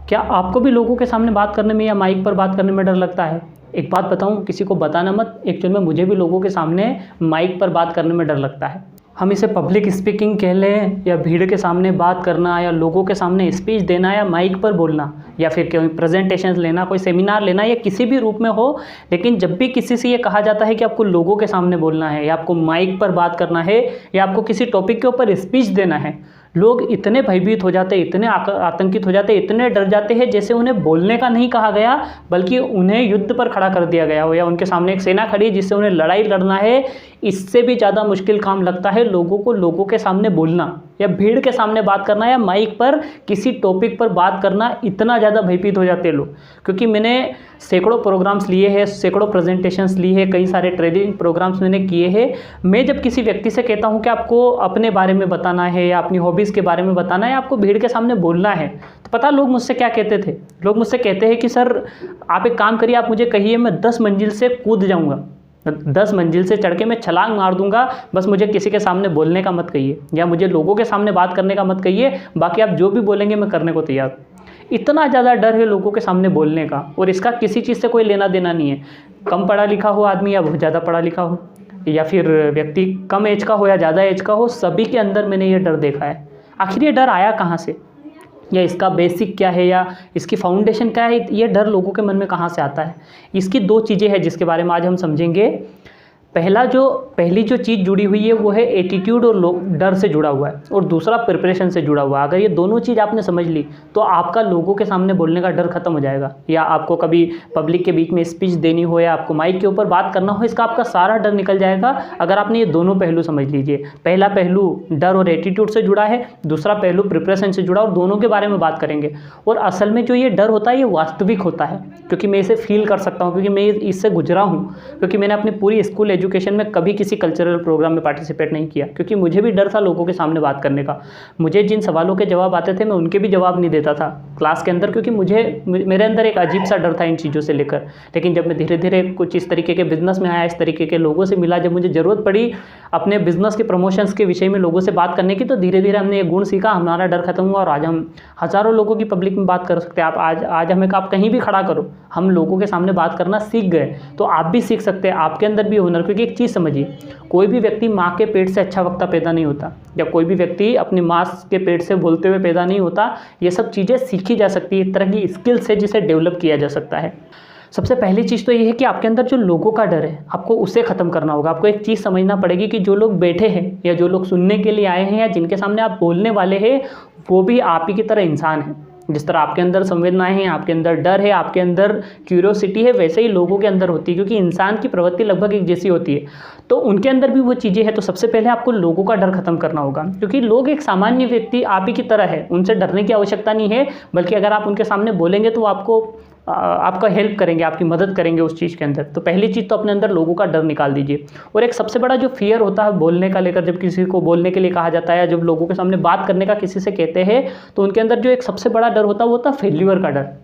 क्या आपको भी लोगों के सामने बात करने में या माइक पर बात करने में डर लगता है? एक बात बताऊँ, किसी को बताना मत, एक्चुअल में मुझे भी लोगों के सामने माइक पर बात करने में डर लगता है। हम इसे पब्लिक स्पीकिंग कह लें या भीड़ के सामने बात करना या लोगों के सामने स्पीच देना या माइक पर बोलना या फिर कोई प्रेजेंटेशन लेना, कोई सेमिनार लेना या किसी भी रूप में हो, लेकिन जब भी किसी से ये कहा जाता है कि आपको लोगों के सामने बोलना है या आपको माइक पर बात करना है या आपको किसी टॉपिक के ऊपर स्पीच देना है, लोग इतने भयभीत हो जाते हैं, इतने आतंकित हो जाते हैं, इतने डर जाते हैं जैसे उन्हें बोलने का नहीं कहा गया बल्कि उन्हें युद्ध पर खड़ा कर दिया गया हो या उनके सामने एक सेना खड़ी है जिससे उन्हें लड़ाई लड़ना है। इससे भी ज़्यादा मुश्किल काम लगता है लोगों को लोगों के सामने बोलना या भीड़ के सामने बात करना या माइक पर किसी टॉपिक पर बात करना। इतना ज़्यादा भयभीत हो जाते हैं लोग, क्योंकि मैंने सैकड़ों प्रोग्राम्स लिए हैं, सैकड़ों प्रेजेंटेशंस ली है, कई सारे ट्रेनिंग प्रोग्राम्स मैंने किए हैं। मैं जब किसी व्यक्ति से कहता हूं कि आपको अपने बारे में बताना है या अपनी हॉबीज़ के बारे में बताना है, आपको भीड़ के सामने बोलना है, तो पता लोग मुझसे क्या कहते थे? लोग मुझसे कहते हैं कि सर आप एक काम करिए, आप मुझे कहिए, मैं 10 मंजिल से कूद जाऊँगा, 10 मंजिल से चढ़ के मैं छलांग मार दूंगा, बस मुझे किसी के सामने बोलने का मत कहिए या मुझे लोगों के सामने बात करने का मत कहिए, बाकी आप जो भी बोलेंगे मैं करने को तैयार हूँ। इतना ज़्यादा डर है लोगों के सामने बोलने का, और इसका किसी चीज़ से कोई लेना देना नहीं है। कम पढ़ा लिखा हो आदमी या बहुत ज़्यादा पढ़ा लिखा हो, या फिर व्यक्ति कम एज का हो या ज़्यादा एज का हो, सभी के अंदर मैंने ये डर देखा है। आखिर ये डर आया कहाँ से, या इसका बेसिक क्या है, या इसकी फाउंडेशन क्या है? ये डर लोगों के मन में कहाँ से आता है? इसकी 2 चीज़ें हैं जिसके बारे में आज हम समझेंगे। पहली जो चीज़ जुड़ी हुई है वो है एटीट्यूड और डर से जुड़ा हुआ है, और दूसरा प्रिपरेशन से जुड़ा हुआ है। अगर ये दोनों चीज़ आपने समझ ली तो आपका लोगों के सामने बोलने का डर खत्म हो जाएगा, या आपको कभी पब्लिक के बीच में स्पीच देनी हो या आपको माइक के ऊपर बात करना हो, इसका आपका सारा डर निकल जाएगा अगर आपने ये दोनों पहलू समझ लीजिए। पहला पहलू डर और एटीट्यूड से जुड़ा है, दूसरा पहलू प्रिपरेशन से जुड़ा, और दोनों के बारे में बात करेंगे। और असल में जो ये डर होता है ये वास्तविक होता है, क्योंकि मैं इसे फील कर सकता हूँ, क्योंकि मैं इससे गुजरा हूँ, क्योंकि मैंने अपनी पूरी स्कूल एजुकेशन में कभी किसी कल्चरल प्रोग्राम में पार्टिसिपेट नहीं किया, क्योंकि मुझे भी डर था लोगों के सामने बात करने का। मुझे जिन सवालों के जवाब आते थे मैं उनके भी जवाब नहीं देता था क्लास के अंदर, क्योंकि मेरे अंदर एक अजीब सा डर था इन चीज़ों से लेकर। लेकिन जब मैं धीरे धीरे कुछ इस तरीके के बिजनेस में आया, इस तरीके के लोगों से मिला, जब मुझे ज़रूरत पड़ी अपने बिजनेस के प्रमोशंस के विषय में लोगों से बात करने की, तो धीरे धीरे हमने ये गुण सीखा, हमारा डर खत्म हुआ और आज हम हज़ारों लोगों की पब्लिक में बात कर सकते हैं। आज हमें आप कहीं भी खड़ा करो, हम लोगों के सामने बात करना सीख गए, तो आप भी सीख सकते हैं, आपके अंदर भी हुनर। क्योंकि एक चीज़ समझिए, कोई भी व्यक्ति माँ के पेट से अच्छा वक्ता पैदा नहीं होता, या कोई भी व्यक्ति अपनी माँ के पेट से बोलते हुए पैदा नहीं होता। ये सब चीज़ें सीखी जा सकती है, इस तरह की स्किल्स है जिसे डेवलप किया जा सकता है। सबसे पहली चीज़ तो ये है कि आपके अंदर जो लोगों का डर है आपको उसे ख़त्म करना होगा। आपको एक चीज़ समझना पड़ेगी कि जो लोग बैठे हैं या जो लोग सुनने के लिए आए हैं या जिनके सामने आप बोलने वाले हैं, वो भी आप ही की तरह इंसान हैं। जिस तरह आपके अंदर संवेदनाएं हैं, आपके अंदर डर है, आपके अंदर क्यूरियोसिटी है, वैसे ही लोगों के अंदर होती है, क्योंकि इंसान की प्रवृत्ति लगभग एक जैसी होती है, तो उनके अंदर भी वो चीज़ें हैं। तो सबसे पहले आपको लोगों का डर खत्म करना होगा, क्योंकि लोग एक सामान्य व्यक्ति आप ही की तरह है, उनसे डरने की आवश्यकता नहीं है, बल्कि अगर आप उनके सामने बोलेंगे तो आपका हेल्प करेंगे, आपकी मदद करेंगे उस चीज़ के अंदर। तो पहली चीज़ तो अपने अंदर लोगों का डर निकाल दीजिए। और एक सबसे बड़ा जो फियर होता है बोलने का लेकर, जब किसी को बोलने के लिए कहा जाता है, जब लोगों के सामने बात करने का किसी से कहते हैं, तो उनके अंदर जो एक सबसे बड़ा डर होता है वो होता है फेल्यूर का डर।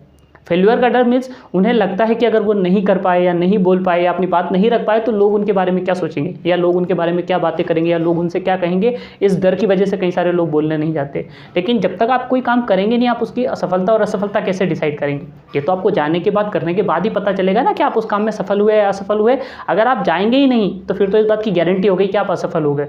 फेल्यूर का डर मीन्स उन्हें लगता है कि अगर वो नहीं कर पाए या नहीं बोल पाए या अपनी बात नहीं रख पाए तो लोग उनके बारे में क्या सोचेंगे, या लोग उनके बारे में क्या बातें करेंगे, या लोग उनसे क्या कहेंगे। इस डर की वजह से कई सारे लोग बोलने नहीं जाते। लेकिन जब तक आप कोई काम करेंगे नहीं, आप उसकी असफलता और असफलता कैसे डिसाइड करेंगे? ये तो आपको जाने के बाद, करने के बाद ही पता चलेगा ना कि आप उस काम में सफल हुए या असफल हुए। अगर आप जाएंगे ही नहीं तो फिर तो इस बात की गारंटी हो गई कि आप असफल हो गए।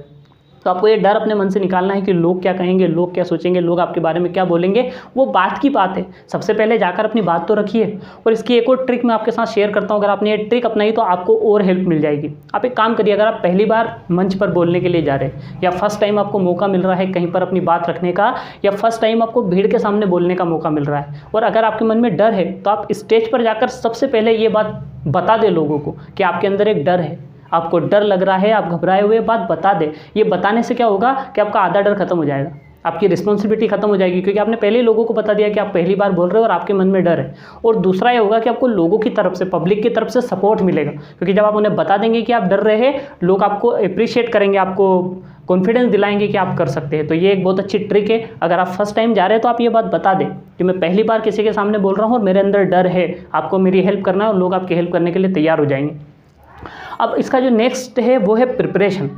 तो आपको ये डर अपने मन से निकालना है कि लोग क्या कहेंगे, लोग क्या सोचेंगे, लोग आपके बारे में क्या बोलेंगे। वो बात की बात है, सबसे पहले जाकर अपनी बात तो रखिए। और इसकी एक और ट्रिक मैं आपके साथ शेयर करता हूँ, अगर आपने ये ट्रिक अपनाई तो आपको और हेल्प मिल जाएगी। आप एक काम करिए, अगर आप पहली बार मंच पर बोलने के लिए जा रहे हैं, या फर्स्ट टाइम आपको मौका मिल रहा है कहीं पर अपनी बात रखने का, या फर्स्ट टाइम आपको भीड़ के सामने बोलने का मौका मिल रहा है, और अगर आपके मन में डर है, तो आप स्टेज पर जाकर सबसे पहले ये बात बता दें लोगों को कि आपके अंदर एक डर है, आपको डर लग रहा है, आप घबराए हुए, बात बता दें। ये बताने से क्या होगा कि आपका आधा डर खत्म हो जाएगा, आपकी रिस्पॉन्सिबिलिटी खत्म हो जाएगी, क्योंकि आपने पहले ही लोगों को बता दिया कि आप पहली बार बोल रहे हो और आपके मन में डर है। और दूसरा ये होगा कि आपको लोगों की तरफ से, पब्लिक की तरफ से सपोर्ट मिलेगा, क्योंकि जब आप उन्हें बता देंगे कि आप डर रहे हैं, लोग आपको अप्रिशिएट करेंगे, आपको कॉन्फिडेंस दिलाएंगे कि आप कर सकते हैं। तो ये एक बहुत अच्छी ट्रिक है। अगर आप फर्स्ट टाइम जा रहे हैं तो आप ये बात बता दें कि मैं पहली बार किसी के सामने बोल रहा हूँ और मेरे अंदर डर है, आपको मेरी हेल्प करना है, और लोग आपकी हेल्प करने के लिए तैयार हो जाएंगे। अब इसका जो नेक्स्ट है वो है प्रिपरेशन।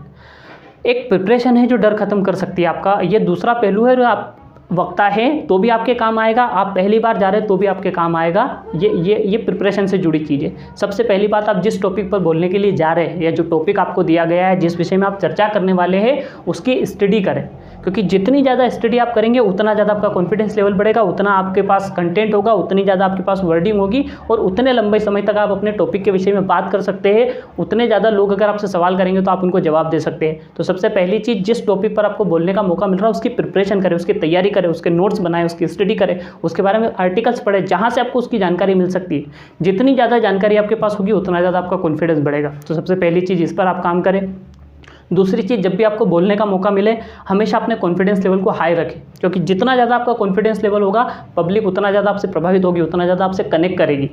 एक प्रिपरेशन है जो डर खत्म कर सकती है आपका। ये दूसरा पहलू है, जो आप वक्ता है तो भी आपके काम आएगा, आप पहली बार जा रहे हैं तो भी आपके काम आएगा। ये प्रिपरेशन से जुड़ी चीज़ें। सबसे पहली बात, आप जिस टॉपिक पर बोलने के लिए जा रहे हैं या जो टॉपिक आपको दिया गया है, जिस विषय में आप चर्चा करने वाले हैं, उसकी स्टडी करें, क्योंकि जितनी ज़्यादा स्टडी आप करेंगे उतना ज़्यादा आपका कॉन्फिडेंस लेवल बढ़ेगा, उतना आपके पास कंटेंट होगा, उतनी ज़्यादा आपके पास वर्डिंग होगी और उतने लंबे समय तक आप अपने टॉपिक के विषय में बात कर सकते हैं। उतने ज़्यादा लोग अगर आपसे सवाल करेंगे तो आप उनको जवाब दे सकते हैं। तो सबसे पहली चीज़, जिस टॉपिक पर आपको बोलने का मौका मिल रहा है उसकी प्रिपरेशन करें, उसकी तैयारी करें, उसके नोट्स बनाएं, उसकी स्टडी करें, उसके बारे में आर्टिकल्स पढ़ें जहाँ से आपको उसकी जानकारी मिल सकती है। जितनी ज़्यादा जानकारी आपके पास होगी उतना ज़्यादा आपका कॉन्फिडेंस बढ़ेगा। तो सबसे पहली चीज़, इस पर आप काम करें। दूसरी चीज़, जब भी आपको बोलने का मौका मिले हमेशा अपने कॉन्फिडेंस लेवल को हाई रखें, क्योंकि जितना ज़्यादा आपका कॉन्फिडेंस लेवल होगा पब्लिक उतना ज़्यादा आपसे प्रभावित होगी, उतना ज़्यादा आपसे कनेक्ट करेगी।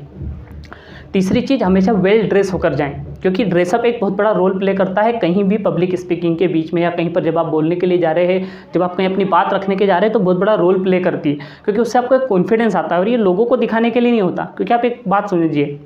तीसरी चीज़, हमेशा वेल ड्रेस होकर जाएं, क्योंकि ड्रेसअप एक बहुत बड़ा रोल प्ले करता है कहीं भी पब्लिक स्पीकिंग के बीच में या कहीं पर जब आप बोलने के लिए जा रहे हैं, जब आप कहीं अपनी बात रखने के जा रहे हैं तो बहुत बड़ा रोल प्ले करती है, क्योंकि उससे आपको एक कॉन्फिडेंस आता है। और ये लोगों को दिखाने के लिए नहीं होता, क्योंकि आप एक बात सुन लीजिए,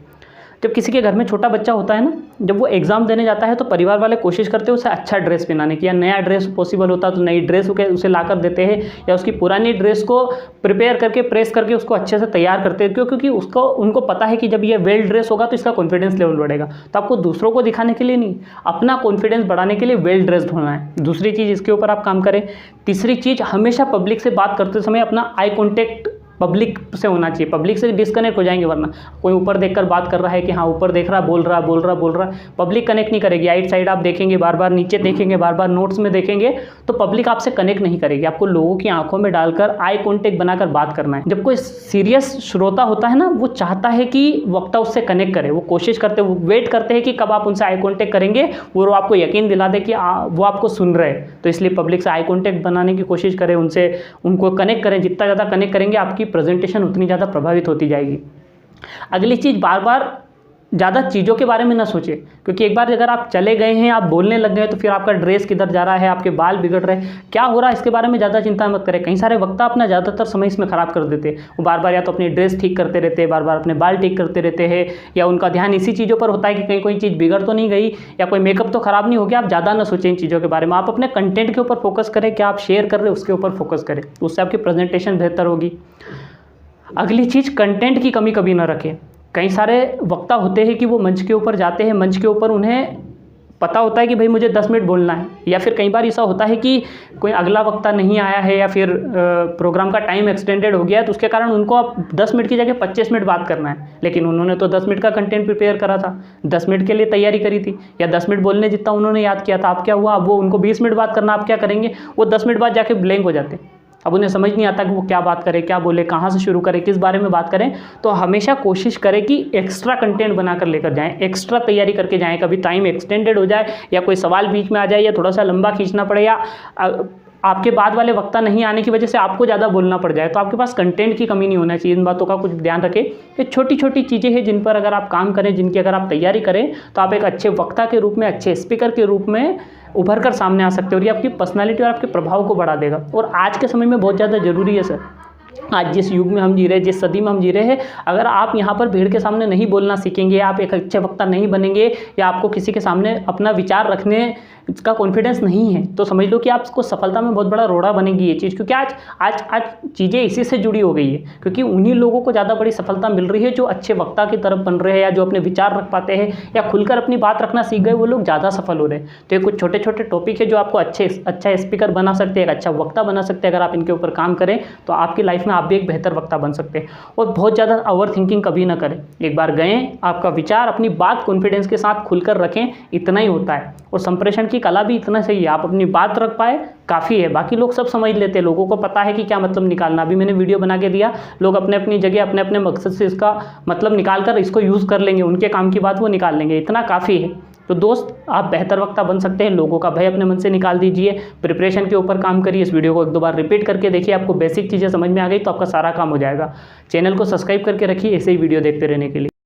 जब किसी के घर में छोटा बच्चा होता है ना, जब वो एग्ज़ाम देने जाता है तो परिवार वाले कोशिश करते हैं उसे अच्छा ड्रेस पहनाने की, या नया ड्रेस पॉसिबल होता तो नई ड्रेस उसे ला कर देते हैं, या उसकी पुरानी ड्रेस को प्रिपेयर करके प्रेस करके उसको अच्छे से तैयार करते हैं। क्योंकि उनको पता है कि जब ये वेल ड्रेस होगा तो इसका कॉन्फिडेंस लेवल बढ़ेगा। तो आपको दूसरों को दिखाने के लिए नहीं, अपना कॉन्फिडेंस बढ़ाने के लिए वेल ड्रेस्ड होना है। दूसरी चीज़, इसके ऊपर आप काम करें। तीसरी चीज़, हमेशा पब्लिक से बात करते समय अपना आई कॉन्टेक्ट पब्लिक से होना चाहिए। पब्लिक से डिस्कनेक्ट हो जाएंगे, वरना कोई ऊपर देखकर बात कर रहा है कि हाँ ऊपर देख रहा, बोल रहा, पब्लिक कनेक्ट नहीं करेगी। राइट साइड आप देखेंगे बार बार, नीचे देखेंगे बार बार, नोट्स में देखेंगे, तो पब्लिक आपसे कनेक्ट नहीं करेगी। आपको लोगों की आंखों में डालकर आई कॉन्टेक्ट बनाकर बात करना है। जब कोई सीरियस श्रोता होता है ना, वो चाहता है कि वक्ता उससे कनेक्ट करे, वो कोशिश करते, वो वेट करते हैं कि कब आप उनसे आई कॉन्टेक्ट करेंगे, वो आपको यकीन दिला दे कि वो आपको सुन रहे हैं। तो इसलिए पब्लिक से आई कॉन्टेक्ट बनाने की कोशिश करें, उनको कनेक्ट करें। जितना ज़्यादा कनेक्ट करेंगे आपकी प्रेजेंटेशन उतनी ज़्यादा प्रभावित होती जाएगी। अगली चीज़, बार बार ज़्यादा चीज़ों के बारे में ना सोचें, क्योंकि एक बार अगर आप चले गए हैं, आप बोलने लग गए तो फिर आपका ड्रेस किधर जा रहा है, आपके बाल बिगड़ रहे हैं, क्या हो रहा है, इसके बारे में ज़्यादा चिंता मत करें। कई सारे वक्ता अपना ज़्यादातर समय इसमें ख़राब कर देते हैं। वो बार बार या तो अपनी ड्रेस ठीक करते रहते हैं, बार बार अपने बाल ठीक करते रहते हैं, या उनका ध्यान इसी चीज़ों पर होता है कि कहीं कोई चीज़ बिगड़ तो नहीं गई या कोई मेकअप तो ख़राब नहीं हो गया। आप ज़्यादा ना सोचें इन चीज़ों के बारे में, आप अपने कंटेंट के ऊपर फोकस करें, क्या आप शेयर कर रहे हैं उसके ऊपर फोकस करें, उससे आपकी प्रेजेंटेशन बेहतर होगी। अगली चीज़, कंटेंट की कमी कभी ना रखें। कई सारे वक्ता होते हैं कि वो मंच के ऊपर जाते हैं, मंच के ऊपर उन्हें पता होता है कि भाई मुझे 10 मिनट बोलना है, या फिर कई बार ऐसा होता है कि कोई अगला वक्ता नहीं आया है या फिर प्रोग्राम का टाइम एक्सटेंडेड हो गया है, तो उसके कारण उनको अब 10 मिनट की जगह 25 मिनट बात करना है। लेकिन उन्होंने तो 10 मिनट का कंटेंट प्रिपेयर करा था, 10 मिनट के लिए तैयारी करी थी, या 10 मिनट बोलने जितना उन्होंने याद किया था। अब क्या हुआ, अब वो उनको 20 मिनट बात करना, आप क्या करेंगे, वो 10 मिनट बाद जाके ब्लैंक हो जाते हैं। अब उन्हें समझ नहीं आता कि वो क्या बात करें, क्या बोले, कहाँ से शुरू करें, किस बारे में बात करें। तो हमेशा कोशिश करें कि एक्स्ट्रा कंटेंट बनाकर लेकर जाएं, एक्स्ट्रा तैयारी करके जाएं। कभी टाइम एक्सटेंडेड हो जाए या कोई सवाल बीच में आ जाए या थोड़ा सा लंबा खींचना पड़े, या आपके बाद वाले वक्ता नहीं आने की वजह से आपको ज़्यादा बोलना पड़ जाए, तो आपके पास कंटेंट की कमी नहीं होना चाहिए। इन बातों का कुछ ध्यान रखें। ये छोटी छोटी चीज़ें हैं जिन पर अगर आप काम करें, जिनकी अगर आप तैयारी करें, तो आप एक अच्छे वक्ता के रूप में, अच्छे स्पीकर के रूप में उभर कर सामने आ सकते हो, और ये आपकी पर्सनालिटी और आपके प्रभाव को बढ़ा देगा। और आज के समय में बहुत ज़्यादा ज़रूरी है सर, आज जिस युग में हम जी रहे हैं, जिस सदी में हम जी रहे हैं, अगर आप यहाँ पर भीड़ के सामने नहीं बोलना सीखेंगे, आप एक अच्छे वक्ता नहीं बनेंगे, या आपको किसी के सामने अपना विचार रखने का कॉन्फिडेंस नहीं है, तो समझ लो कि आपको सफलता में बहुत बड़ा रोड़ा बनेगी ये चीज़। क्योंकि आज चीज़ें इसी से जुड़ी हो गई है, क्योंकि उन्हीं लोगों को ज़्यादा बड़ी सफलता मिल रही है जो अच्छे वक्ता की तरफ बन रहे हैं, या जो अपने विचार रख पाते हैं, या खुलकर अपनी बात रखना सीख गए, वो लोग ज़्यादा सफल हो रहे हैं। तो ये कुछ छोटे छोटे टॉपिक है जो आपको अच्छा स्पीकर बना सकते हैं, एक अच्छा वक्ता बना सकते हैं। अगर आप इनके ऊपर काम करें तो आपकी लाइफ में आप भी एक बेहतर वक्ता बन सकते हैं। और बहुत ज़्यादा ओवर थिंकिंग कभी ना करें। एक बार गए, आपका विचार, अपनी बात कॉन्फिडेंस के साथ खुलकर रखें, इतना ही होता है। और संप्रेषण की कला भी इतना सही है, आप अपनी बात रख पाए काफ़ी है। बाकी लोग सब समझ लेते हैं, लोगों को पता है कि क्या मतलब निकालना। अभी मैंने वीडियो बना के दिया, लोग अपने अपनी जगह अपने अपने मकसद से इसका मतलब निकाल कर इसको यूज़ कर लेंगे, उनके काम की बात वो निकाल लेंगे, इतना काफ़ी है। तो दोस्त, आप बेहतर वक्ता बन सकते हैं। लोगों का भय अपने मन से निकाल दीजिए, प्रिपरेशन के ऊपर काम करिए। इस वीडियो को 1-2 बार रिपीट करके देखिए, आपको बेसिक चीज़ें समझ में आ गई तो आपका सारा काम हो जाएगा। चैनल को सब्सक्राइब करके रखिए ऐसे ही वीडियो देखते रहने के लिए।